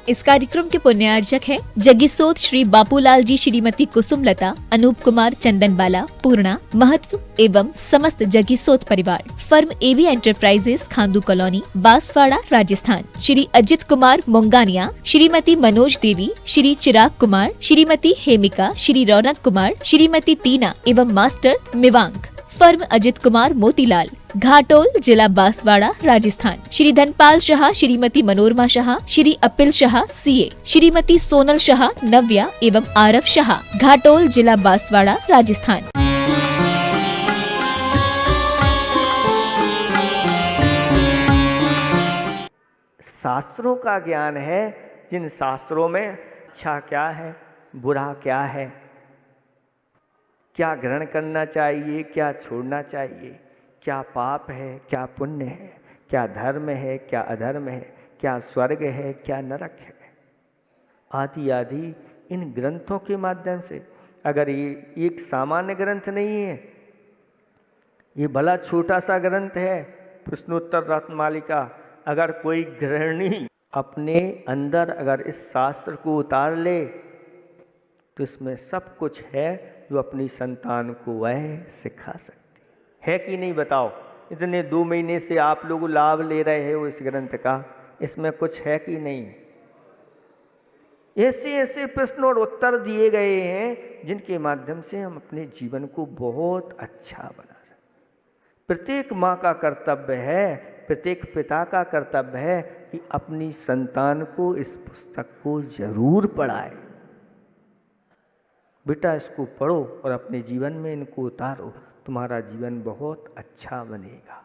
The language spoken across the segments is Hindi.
इस कार्यक्रम के पुण्यार्जक हैं जग्गिसोत श्री बापूलाल जी, श्रीमती कुसुमलता, अनूप कुमार, चंदनबाला, पूर्णा, महत्व एवं समस्त जग्गिसोत परिवार। फर्म एवी एंटरप्राइजेस, खांदू कॉलोनी, बांसवाड़ा, राजस्थान। श्री अजित कुमार मुंगानिया, श्रीमती मनोज देवी, श्री चिराग कुमार, श्रीमती हेमिका, श्री रौनक कुमार, श्रीमती टीना एवं मास्टर मिवांग। फर्म अजित कुमार मोतीलाल, घाटोल, जिला बांसवाड़ा, राजस्थान। श्री धनपाल शाह, श्रीमती मनोरमा शाह, श्री अपिल शाह सीए, श्रीमती सोनल शाह, नव्या एवं आरव शाह, घाटोल, जिला बांसवाड़ा, राजस्थान। शास्त्रों का ज्ञान है, जिन शास्त्रों में अच्छा क्या है, बुरा क्या है, क्या ग्रहण करना चाहिए, क्या छोड़ना चाहिए, क्या पाप है, क्या पुण्य है, क्या धर्म है, क्या अधर्म है, क्या स्वर्ग है, क्या नरक है, आदि आदि इन ग्रंथों के माध्यम से। अगर ये एक सामान्य ग्रंथ नहीं है, ये भला छोटा सा ग्रंथ है प्रश्नोत्तर रत्नमालिका, अगर कोई गृहिणी अपने अंदर अगर इस शास्त्र को उतार ले तो इसमें सब कुछ है जो अपनी संतान को वह सिखा सकती है कि नहीं बताओ। इतने 2 महीने से आप लोग लाभ ले रहे हो इस ग्रंथ का, इसमें कुछ है कि नहीं। ऐसे ऐसे प्रश्न और उत्तर दिए गए हैं जिनके माध्यम से हम अपने जीवन को बहुत अच्छा बना सकते। प्रत्येक माँ का कर्तव्य है, प्रत्येक पिता का कर्तव्य है कि अपनी संतान को इस पुस्तक को जरूर पढ़ाए। बेटा इसको पढ़ो और अपने जीवन में इनको उतारो, तुम्हारा जीवन बहुत अच्छा बनेगा।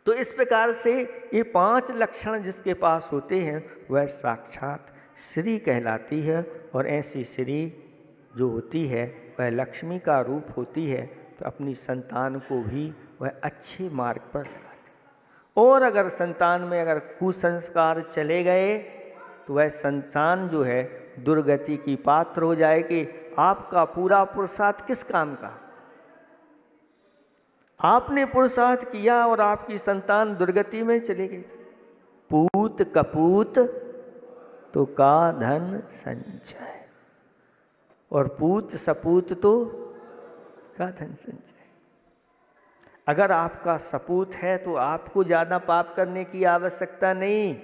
तो इस प्रकार से ये 5 लक्षण जिसके पास होते हैं वह साक्षात श्री कहलाती है। और ऐसी श्री जो होती है वह लक्ष्मी का रूप होती है, तो अपनी संतान को भी वह अच्छे मार्ग पर लगाती। और अगर संतान में अगर कुसंस्कार चले गए तो वह संतान जो है दुर्गति की पात्र हो जाएगी। आपका पूरा पुरुषार्थ किस काम का? आपने पुरुषार्थ किया और आपकी संतान दुर्गति में चली गई। पूत कपूत तो का धन संचय, और पूत सपूत तो का धन संचय। अगर आपका सपूत है तो आपको ज्यादा पाप करने की आवश्यकता नहीं,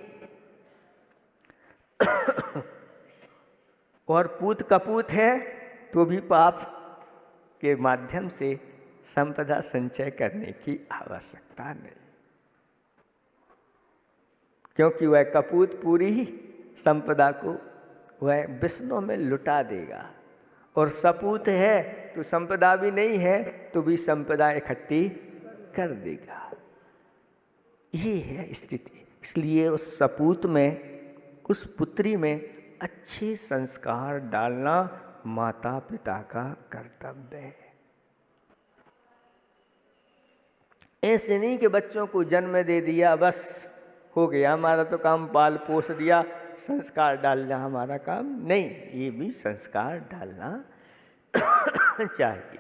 और पूत कपूत है तो भी पाप के माध्यम से संपदा संचय करने की आवश्यकता नहीं, क्योंकि वह कपूत पूरी ही संपदा को वह विष्णु में लुटा देगा। और सपूत है तो संपदा भी नहीं है तो भी संपदा इकट्ठी कर देगा। ये है स्थिति। इसलिए उस सपूत में, उस पुत्री में अच्छे संस्कार डालना माता पिता का कर्तव्य है। ऐसे नहीं कि बच्चों को जन्म दे दिया बस हो गया, हमारा तो काम पाल पोस दिया, संस्कार डालना हमारा काम नहीं। ये भी संस्कार डालना चाहिए।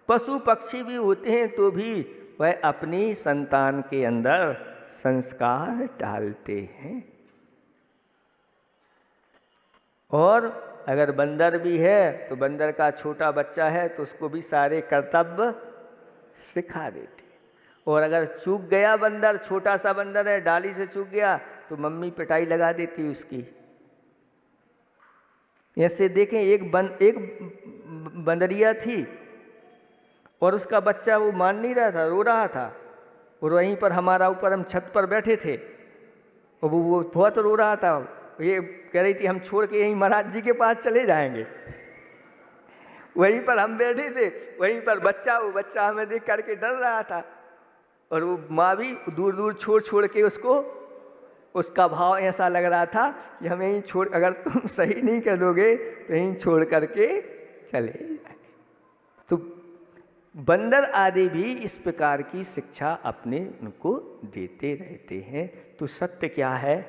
पशु पक्षी भी होते हैं तो भी वह अपनी संतान के अंदर संस्कार डालते हैं। और अगर बंदर भी है तो बंदर का छोटा बच्चा है तो उसको भी सारे कर्तव्य सिखा देते। और अगर चूक गया बंदर, छोटा सा बंदर है, डाली से चूक गया तो मम्मी पिटाई लगा देती उसकी। ऐसे देखें, एक बंदरिया थी और उसका बच्चा वो मान नहीं रहा था, रो रहा था। और वहीं पर हमारा ऊपर, हम छत पर बैठे थे और वो बहुत रो रहा था। ये कह रही थी हम छोड़ के यहीं महाराज जी के पास चले जाएंगे। वहीं पर हम बैठे थे, वहीं पर वो बच्चा हमें देख करके डर रहा था। और वो माँ भी दूर दूर छोड़ के उसका भाव ऐसा लग रहा था कि हमें यहीं छोड़, अगर तुम सही नहीं करोगे तो यहीं छोड़ करके चले जाए। तो बंदर आदि भी इस प्रकार की शिक्षा अपने उनको देते रहते हैं। तो सत्य क्या है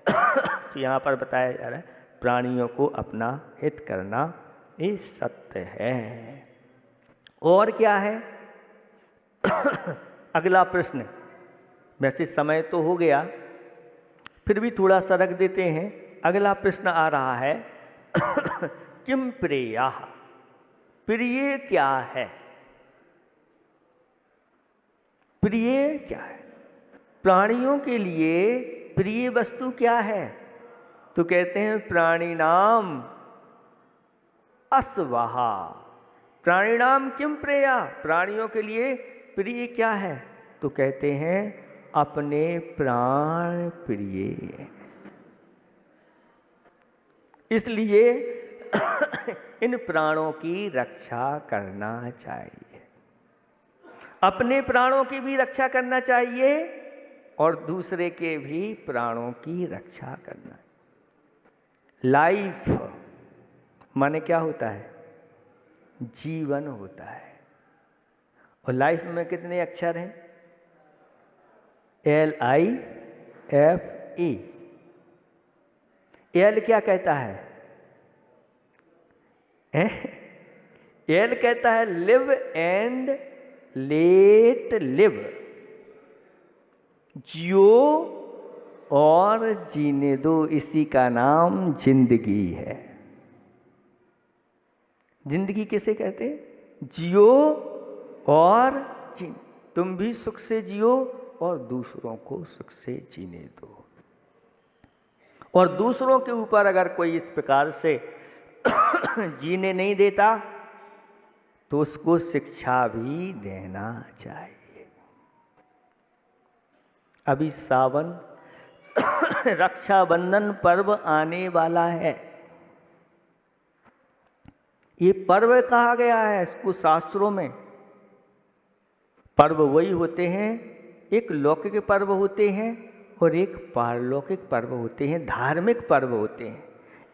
तो यहाँ पर बताया जा रहा है, प्राणियों को अपना हित करना ये सत्य है। और क्या है अगला प्रश्न, वैसे समय तो हो गया फिर भी थोड़ा सा रख देते हैं। अगला प्रश्न आ रहा है किम प्रेया, प्रिय क्या है? प्रिय क्या है? प्राणियों के लिए प्रिय वस्तु क्या है? तो कहते हैं प्राणी नाम अस्वाहा। प्राणी नाम किम प्रेया, प्राणियों के लिए प्रिय क्या है? तो कहते हैं अपने प्राण प्रिय। इसलिए इन प्राणों की रक्षा करना चाहिए, अपने प्राणों की भी रक्षा करना चाहिए और दूसरे के भी प्राणों की रक्षा करना। लाइफ माने क्या होता है? जीवन होता है। और लाइफ में कितने अक्षर हैं? LIFE। एल क्या कहता है? एल कहता है लिव एंड लेट लिव, जियो और जीने दो, इसी का नाम जिंदगी है। जिंदगी किसे कहते हैं? जियो और जी, तुम भी सुख से जियो और दूसरों को सुख से जीने दो। और दूसरों के ऊपर अगर कोई इस प्रकार से जीने नहीं देता तो उसको शिक्षा भी देना चाहिए। अभी सावन रक्षाबंधन पर्व आने वाला है। ये पर्व कहा गया है इसको शास्त्रों में। पर्व वही होते हैं, एक लौकिक पर्व होते हैं और एक पारलौकिक पर्व होते हैं, धार्मिक पर्व होते हैं।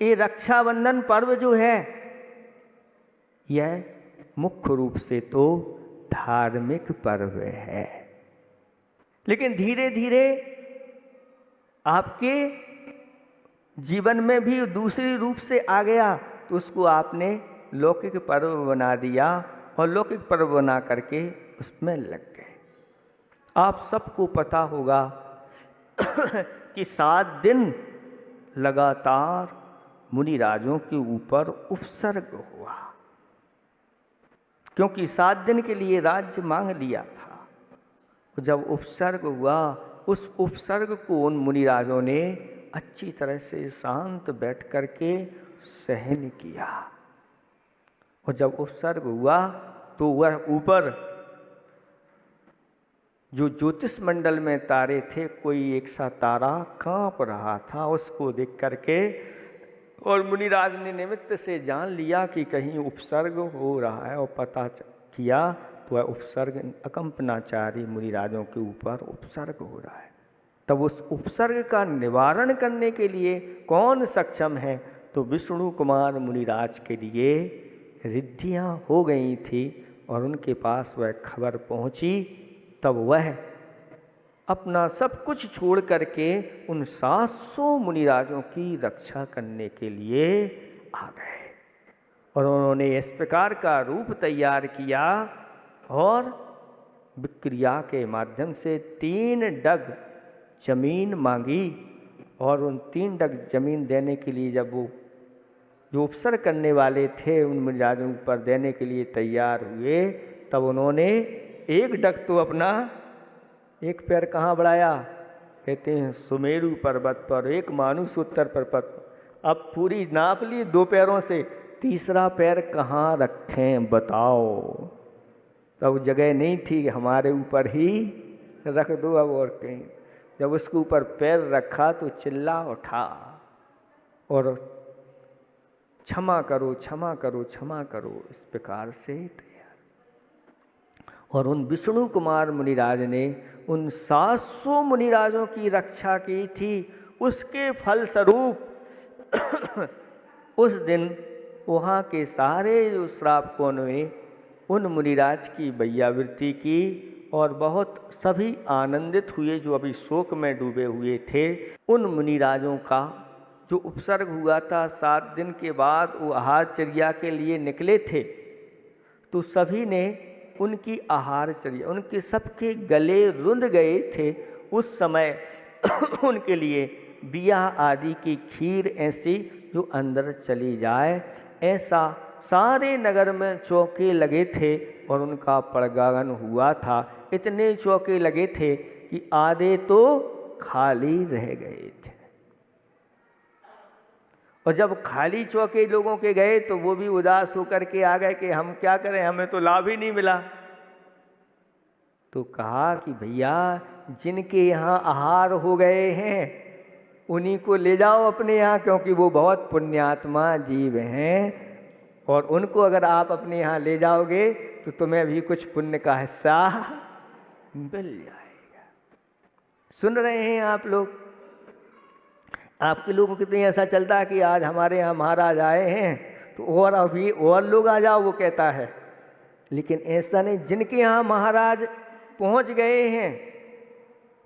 ये रक्षाबंधन पर्व जो है यह मुख्य रूप से तो धार्मिक पर्व है, लेकिन धीरे धीरे आपके जीवन में भी दूसरी रूप से आ गया तो उसको आपने लौकिक पर्व बना दिया और लौकिक पर्व बना करके उसमें लग गए। आप सबको पता होगा कि 7 दिन लगातार मुनिराजों के ऊपर उपसर्ग हुआ, क्योंकि 7 दिन के लिए राज्य मांग लिया था। जब उपसर्ग हुआ उस उपसर्ग को उन मुनिराजों ने अच्छी तरह से शांत बैठ करके सहन किया। और जब उपसर्ग हुआ तो वह ऊपर जो ज्योतिष मंडल में तारे थे, कोई एक सा तारा कांप रहा था, उसको देख करके और मुनिराज ने निमित्त से जान लिया कि कहीं उपसर्ग हो रहा है, और पता किया तो वह उपसर्ग अकंपनाचारी मुनिराजों के ऊपर उपसर्ग हो रहा है। तब उस उपसर्ग का निवारण करने के लिए कौन सक्षम है? तो विष्णु कुमार मुनिराज के लिए रिद्धियाँ हो गई थी और उनके पास वह खबर पहुँची। तब वह अपना सब कुछ छोड़ करके उन 700 मुनिराजों की रक्षा करने के लिए आ गए और उन्होंने इस प्रकार का रूप तैयार किया और विक्रिया के माध्यम से 3 डग जमीन मांगी। और उन 3 डग जमीन देने के लिए जब वो जो उपसर्ग करने वाले थे उन मुनिराजों पर देने के लिए तैयार हुए, तब उन्होंने 1 डग तो अपना एक पैर कहाँ बढ़ाया? कहते हैं सुमेरु पर्वत पर, एक मानुष उत्तर पर्वत। अब पूरी नाप ली 2 पैरों से, तीसरा पैर कहाँ रखें बताओ? तब जगह नहीं थी, हमारे ऊपर ही रख दो अब और कहीं। जब उसके ऊपर पैर रखा तो चिल्ला उठा और क्षमा करो क्षमा करो क्षमा करो, इस प्रकार से तैयार। और उन विष्णु कुमार मुनिराज ने उन 700 मुनिराजों की रक्षा की थी। उसके फलस्वरूप उस दिन वहाँ के सारे जो श्रावकों ने उन मुनिराज की वैयावृत्ति की और बहुत सभी आनंदित हुए जो अभी शोक में डूबे हुए थे। उन मुनिराजों का जो उपसर्ग हुआ था 7 दिन के बाद वो आहारचर्या के लिए निकले थे, तो सभी ने उनकी आहारचर्या, उनके सबके गले रुंध गए थे। उस समय उनके लिए बिया आदि की खीर ऐसी जो अंदर चली जाए, ऐसा सारे नगर में चौके लगे थे और उनका पड़गागन हुआ था। इतने चौके लगे थे कि आधे तो खाली रह गए थे। और जब खाली चौके लोगों के गए तो वो भी उदास होकर के आ गए कि हम क्या करें, हमें तो लाभ ही नहीं मिला। तो कहा कि भैया जिनके यहाँ आहार हो गए हैं उन्हीं को ले जाओ अपने यहाँ, क्योंकि वो बहुत पुण्यात्मा जीव हैं और उनको अगर आप अपने यहाँ ले जाओगे तो तुम्हें भी कुछ पुण्य का हिस्सा मिल जाएगा। सुन रहे हैं आप लोग? आपके लोगों को तो ऐसा चलता है कि आज हमारे यहाँ महाराज आए हैं तो और अभी और लोग आ जाओ, वो कहता है। लेकिन ऐसा नहीं, जिनके यहाँ महाराज पहुँच गए हैं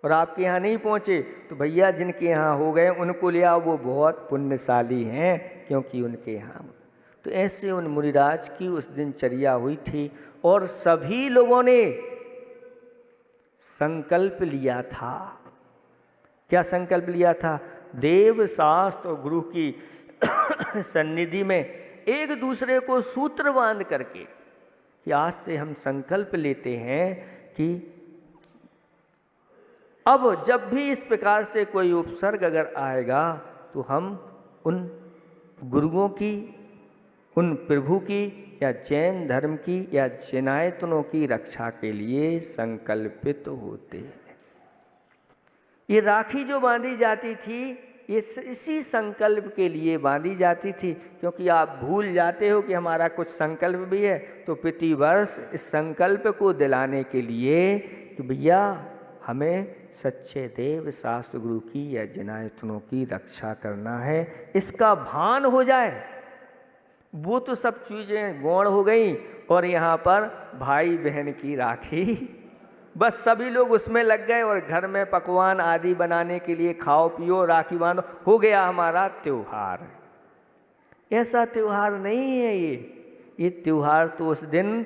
और आपके यहाँ नहीं पहुँचे तो भैया जिनके यहाँ हो गए उनको ले आओ, वो बहुत पुण्यशाली हैं क्योंकि उनके यहाँ। तो ऐसे उन मुनिराज की उस दिनचर्या हुई थी और सभी लोगों ने संकल्प लिया था। क्या संकल्प लिया था? देव शास्त्र और गुरु की सन्निधि में एक दूसरे को सूत्र बांध करके कि आज से हम संकल्प लेते हैं कि अब जब भी इस प्रकार से कोई उपसर्ग अगर आएगा तो हम उन गुरुओं की, उन प्रभु की या जैन धर्म की या जैनायतनों की रक्षा के लिए संकल्पित होते हैं। ये राखी जो बांधी जाती थी ये इसी संकल्प के लिए बांधी जाती थी, क्योंकि आप भूल जाते हो कि हमारा कुछ संकल्प भी है। तो प्रतिवर्ष इस संकल्प को दिलाने के लिए कि भैया हमें सच्चे देव शास्त्र गुरु की या जैनायतनों की रक्षा करना है, इसका भान हो जाए। वो तो सब चीज़ें गौण हो गई और यहाँ पर भाई बहन की राखी, बस सभी लोग उसमें लग गए और घर में पकवान आदि बनाने के लिए खाओ पियो राखी बांधो, हो गया हमारा त्योहार। ऐसा त्योहार नहीं है ये त्योहार तो उस दिन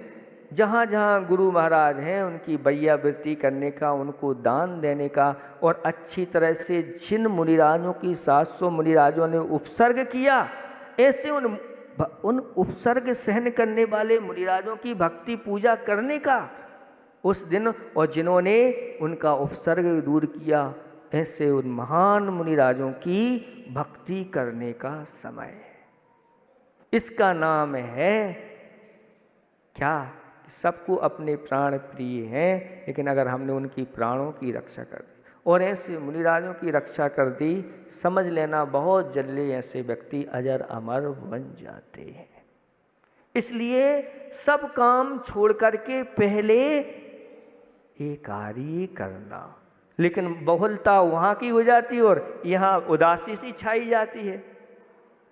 जहाँ जहाँ गुरु महाराज हैं उनकी बैयावृत्ति करने का, उनको दान देने का, और अच्छी तरह से जिन मुनिराजों की 700 मुनिराजों ने उपसर्ग किया, ऐसे उन उपसर्ग सहन करने वाले मुनिराजों की भक्ति पूजा करने का उस दिन, और जिन्होंने उनका उपसर्ग दूर किया, ऐसे उन महान मुनिराजों की भक्ति करने का समय। इसका नाम है क्या? सबको अपने प्राण प्रिय हैं, लेकिन अगर हमने उनकी प्राणों की रक्षा कर दी और ऐसे मुनिराजों की रक्षा कर दी, समझ लेना बहुत जल्दी ऐसे व्यक्ति अजर अमर बन जाते हैं। इसलिए सब काम छोड़ करके पहले एकारी करना, लेकिन बहुलता वहाँ की हो जाती है और यहाँ उदासी सी छाई जाती है।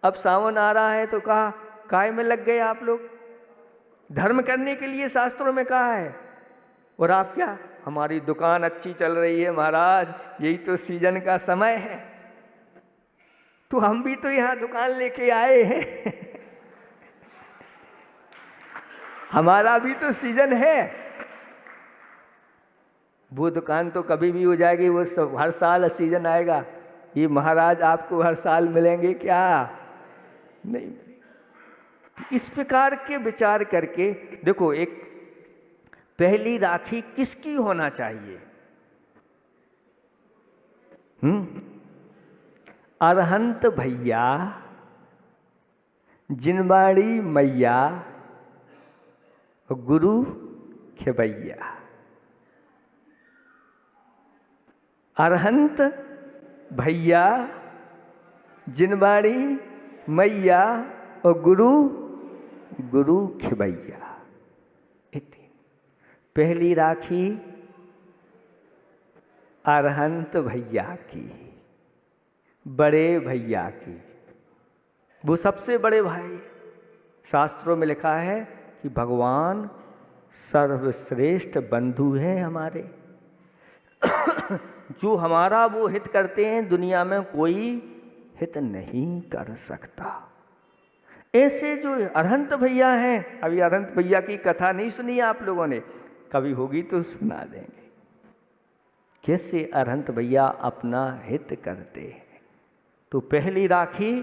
अब सावन आ रहा है तो कहा काय में लग गए आप लोग, धर्म करने के लिए शास्त्रों में कहा है, और आप क्या, हमारी दुकान अच्छी चल रही है महाराज, यही तो सीजन का समय है, तो हम भी तो यहाँ दुकान लेके आए हैं हमारा भी तो सीजन है। वो दुकान तो कभी भी हो जाएगी, वो सब हर साल सीजन आएगा। ये महाराज आपको हर साल मिलेंगे क्या? नहीं मिलेंगे। इस प्रकार के विचार करके देखो, एक पहली राखी किसकी होना चाहिए? अरहंत भैया, जिनवाड़ी मैया, गुरु खेबैया। अरहंत भैया, जिनवाड़ी मैया और गुरु खेबैया। पहली राखी अरहंत भैया की, बड़े भैया की। वो सबसे बड़े भाई। शास्त्रों में लिखा है कि भगवान सर्वश्रेष्ठ बंधु हैं हमारे जो हमारा वो हित करते हैं, दुनिया में कोई हित नहीं कर सकता। ऐसे जो अरहंत भैया हैं, अभी अरहंत भैया की कथा नहीं सुनी आप लोगों ने, कभी होगी तो सुना देंगे। कैसे अरहंत भैया अपना हित करते हैं। तो पहली राखी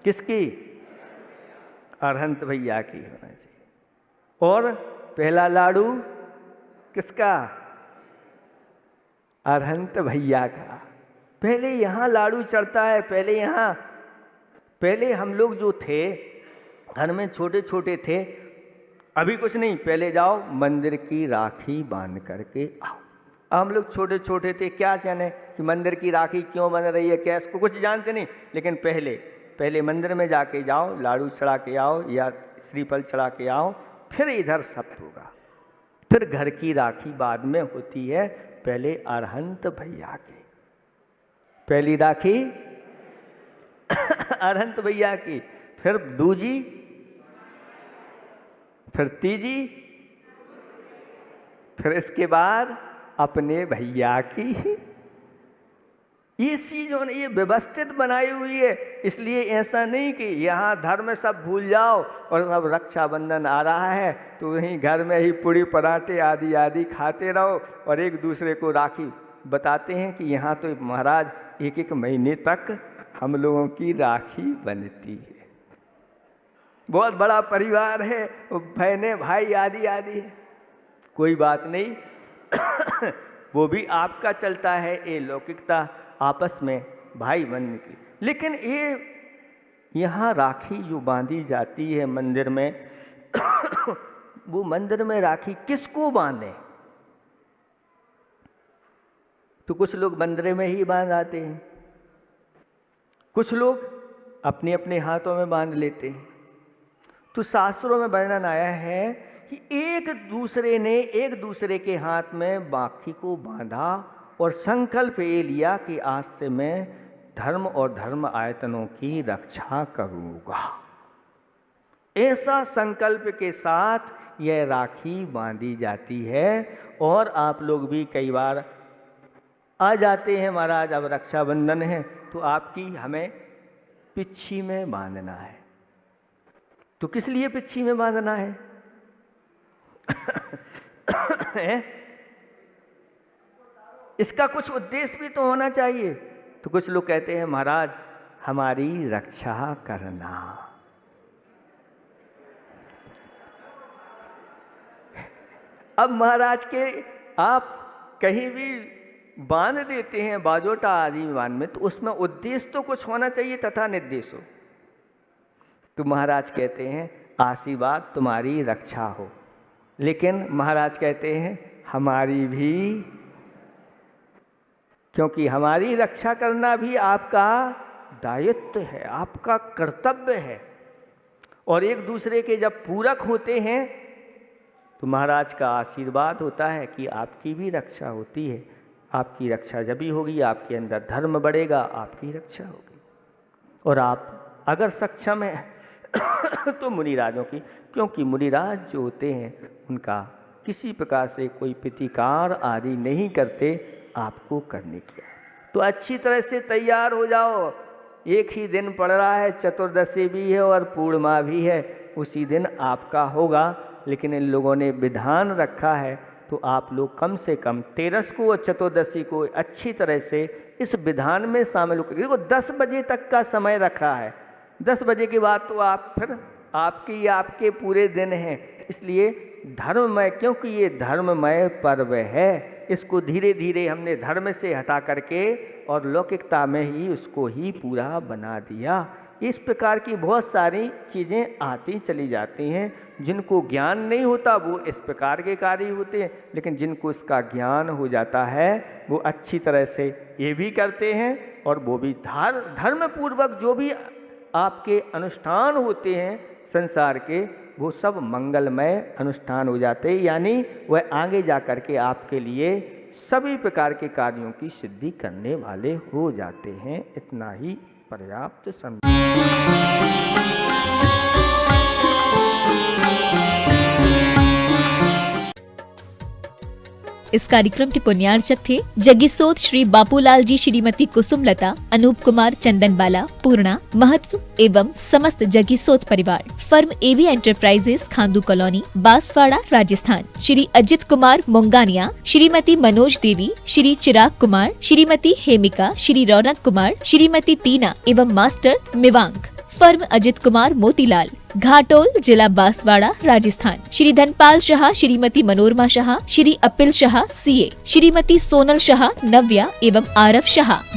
किसकी? अरहंत भैया की होना चाहिए। और पहला लाडू किसका? अरहंत भैया का। पहले यहाँ लाडू चढ़ता है। पहले हम लोग जो थे घर में छोटे छोटे थे, अभी कुछ नहीं, पहले जाओ मंदिर की राखी बांध करके आओ। हम लोग छोटे छोटे थे, क्या जाने कि मंदिर की राखी क्यों बन रही है, क्या, इसको कुछ जानते नहीं। लेकिन पहले मंदिर में जाके जाओ, लाडू चढ़ा के आओ या श्रीफल चढ़ा के आओ, फिर इधर सब होगा। फिर घर की राखी बाद में होती है। पहले अरहंत भैया की पहली राखी अरहंत भैया की, फिर दूजी, फिर तीजी, फिर इसके बाद अपने भैया की। ये चीज़ों ने ये व्यवस्थित बनाई हुई है। इसलिए ऐसा नहीं कि यहाँ धर्म सब भूल जाओ और सब रक्षाबंधन आ रहा है तो वहीं घर में ही पूड़ी पराठे आदि आदि खाते रहो और एक दूसरे को राखी बताते हैं कि यहाँ तो महाराज एक एक महीने तक हम लोगों की राखी बनती है। बहुत बड़ा परिवार है, बहनें भाई आदि आदि। कोई बात नहीं वो भी आपका चलता है, ये लौकिकता आपस में भाई बनने की। लेकिन ये यहाँ राखी जो बांधी जाती है मंदिर में वो मंदिर में राखी किसको बांधे? तो कुछ लोग मंदिर में ही बांध आते हैं, कुछ लोग अपने अपने हाथों में बांध लेते हैं। तो शास्त्रों में वर्णन आया है कि एक दूसरे ने एक दूसरे के हाथ में राखी को बांधा और संकल्प ये लिया कि आज से मैं धर्म और धर्म आयतनों की रक्षा करूँगा। ऐसा संकल्प के साथ यह राखी बांधी जाती है। और आप लोग भी कई बार आ जाते हैं, महाराज अब रक्षाबंधन है तो आपकी हमें पिच्छी में बांधना है। तो किस लिए पिच्छी में बांधना है? इसका कुछ उद्देश्य भी तो होना चाहिए। तो कुछ लोग कहते हैं महाराज हमारी रक्षा करना। अब महाराज के आप कहीं भी बांध देते हैं बाजोटा आदि बांध में, तो उसमें उद्देश्य तो कुछ होना चाहिए तथा निर्देश हो। तो महाराज कहते हैं आशीर्वाद तुम्हारी रक्षा हो। लेकिन महाराज कहते हैं हमारी भी, क्योंकि हमारी रक्षा करना भी आपका दायित्व है, आपका कर्तव्य है। और एक दूसरे के जब पूरक होते हैं तो महाराज का आशीर्वाद होता है कि आपकी भी रक्षा होती है। आपकी रक्षा जब भी होगी, आपके अंदर धर्म बढ़ेगा, आपकी रक्षा होगी। और आप अगर सक्षम हैं तो मुनिराजों की, क्योंकि मुनिराज जो होते हैं उनका किसी प्रकार से कोई प्रतिकार आदि नहीं करते आपको करने की। तो अच्छी तरह से तैयार हो जाओ। एक ही दिन पड़ रहा है, चतुर्दशी भी है और पूर्णिमा भी है, उसी दिन आपका होगा। लेकिन इन लोगों ने विधान रखा है तो आप लोग कम से कम 13 को और चतुर्दशी को अच्छी तरह से इस विधान में शामिल होकर, देखो 10 बजे तक का समय रखा है। 10 बजे के बाद तो आप फिर आपके पूरे दिन हैं। इसलिए धर्ममय, क्योंकि ये धर्ममय पर्व है, इसको धीरे धीरे हमने धर्म से हटा करके और लौकिकता में ही उसको ही पूरा बना दिया। इस प्रकार की बहुत सारी चीज़ें आती चली जाती हैं। जिनको ज्ञान नहीं होता वो इस प्रकार के कार्य होते हैं, लेकिन जिनको इसका ज्ञान हो जाता है वो अच्छी तरह से ये भी करते हैं। और वो भी धर्म पूर्वक जो भी आपके अनुष्ठान होते हैं संसार के, वो सब मंगलमय अनुष्ठान हो जाते हैं। यानी वह आगे जा कर के आपके लिए सभी प्रकार के कार्यों की सिद्धि करने वाले हो जाते हैं। इतना ही पर्याप्त समझ। इस कार्यक्रम के पुण्यार्चक थे जग्गीसोत श्री बापूलाल जी, श्रीमती कुसुमलता, अनूप कुमार, चंदनबाला, पूर्णा, महत्व एवं समस्त जग्गीसोत परिवार। Firm AB enterprises, Khandu colony, Banswara, Rajasthan. Shri Ajit Kumar Mungania, Shrimati Manoj Devi, Shri Chirag Kumar, Shrimati Hemika, Shri Raunak Kumar, Shrimati Tina एवं मास्टर मिवांग। फर्म अजित कुमार मोतीलाल, घाटोल, जिला बांसवाड़ा, राजस्थान। श्री धनपाल शाह, श्रीमती मनोरमा शाह, श्री अपिल शाह, सीए, श्रीमती सोनल शाह, नव्या एवं आरव शाह।